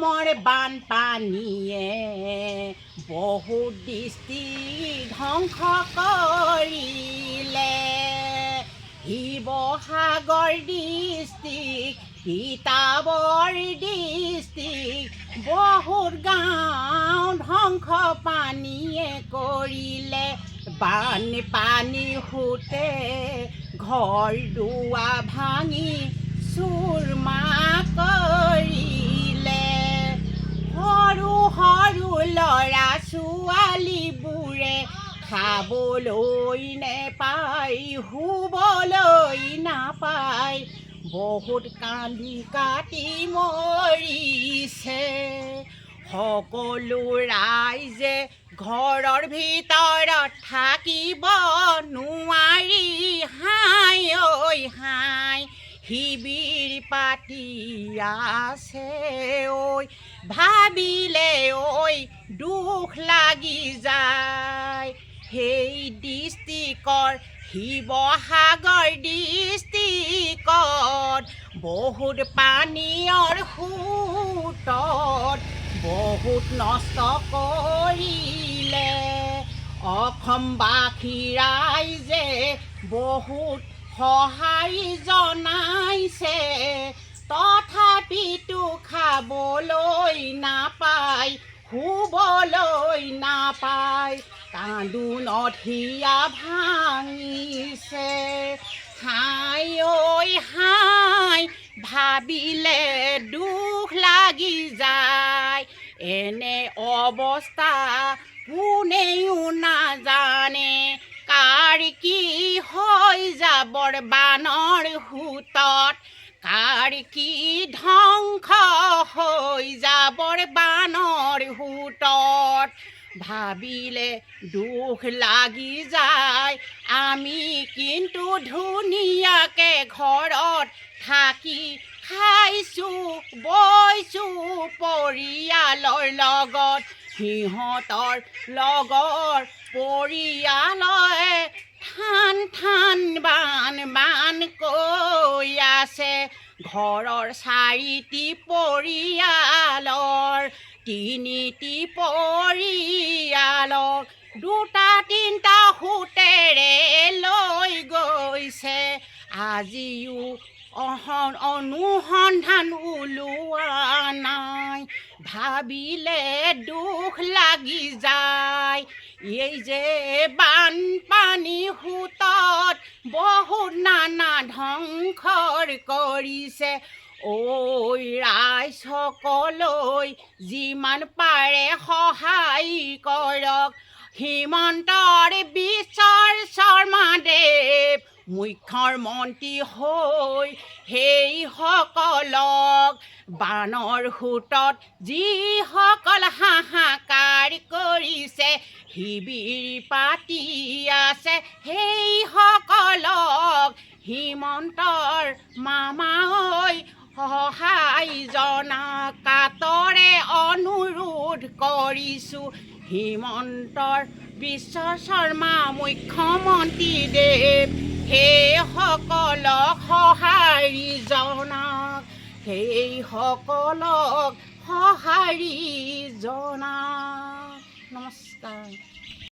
অসমৰ বানপানীয়ে বহুত দৃষ্টি ধ্বংস কৰিলে। শিৱসাগৰ ডিষ্ট্ৰিক্ট, তিতাবৰ ডিষ্ট্ৰিক্ট, বহুত গাঁও ধ্বংস পানীয়ে কৰিলে। বানপানী সোঁতে ঘৰ দুৱাৰ ভাঙি চুৰমাৰ কৰিলে। সৰু সৰু ল'ৰা ছোৱালীবোৰে খাবলৈ নেপায়, শুবলৈ নাপায়, বহুত কান্দি কাটি মৰিছে। সকলো ৰাইজে ঘৰৰ ভিতৰত থাকিব নোৱাৰি হাই ঐ হাই, শিবিৰ পাতি আছে ঐ, ভাবিলে ঐ দুখ লাগি যায়। সেই ডিষ্ট্ৰিক্টৰ শিৱসাগৰ ডিষ্ট্ৰিক্টত বহুত পানীৰ সোঁতত বহুত নষ্ট কৰিলে। অসমবাসী ৰাইজে বহুত সহায় জনাইছে, তথাপিতো খাবলৈ নাপায়, শুবলৈ নাপায়, কান্দোনত হিয়া ভাঙিছে। হাই ঐ হাই, ভাবিলে দুখ লাগি যায়। এনে অৱস্থা কোনেও নাজানে, কাৰ কি হৈ যাবৰ বানৰ সোঁতত, কাৰ কি ধ্বংস হৈ যাবৰ বানৰ সোঁতত, ভাবিলে দুখ লাগি যায়। আমি কিন্তু ধুনীয়াকৈ ঘৰত থাকি খাইছোঁ বৈছোঁ পৰিয়ালৰ লগত, সিহঁতৰ লগৰ পৰিয়ালে ঠান ঠান বান বান কৈ আছে। ঘৰৰ 4টি পৰিয়ালৰ 3টি পৰিয়ালক 2-3টা সোঁতেৰে লৈ গৈছে। আজিও অনুসন্ধান ওলোৱা নাই, ভাবিলে দুখ লাগি যায়। এই যে বানপানী সোঁতত বহুত নানা ধ্বংসৰ কৰিছে। ঐ ৰাইজসকলৈ যিমান পাৰে সহায় কৰক। হিমন্ত বিশ্ব শৰ্মাদেৱ মুখ্যমন্ত্ৰী হৈ সেইসকলক বানৰ সোঁতত যিসকল হাহাকাৰ কৰিছে, শিবিৰ পাতি আছে, সেইসকলক হিমন্তৰ মামাই সহায় জনাক, কাতৰে অনুৰোধ কৰিছোঁ। হিমন্তৰ বিশ্ব শৰ্মা মুখ্যমন্ত্ৰী দেৱ সেইসকলক সহায় জনাক, সেইসকলক সহায় জনাক। নমস্কাৰ।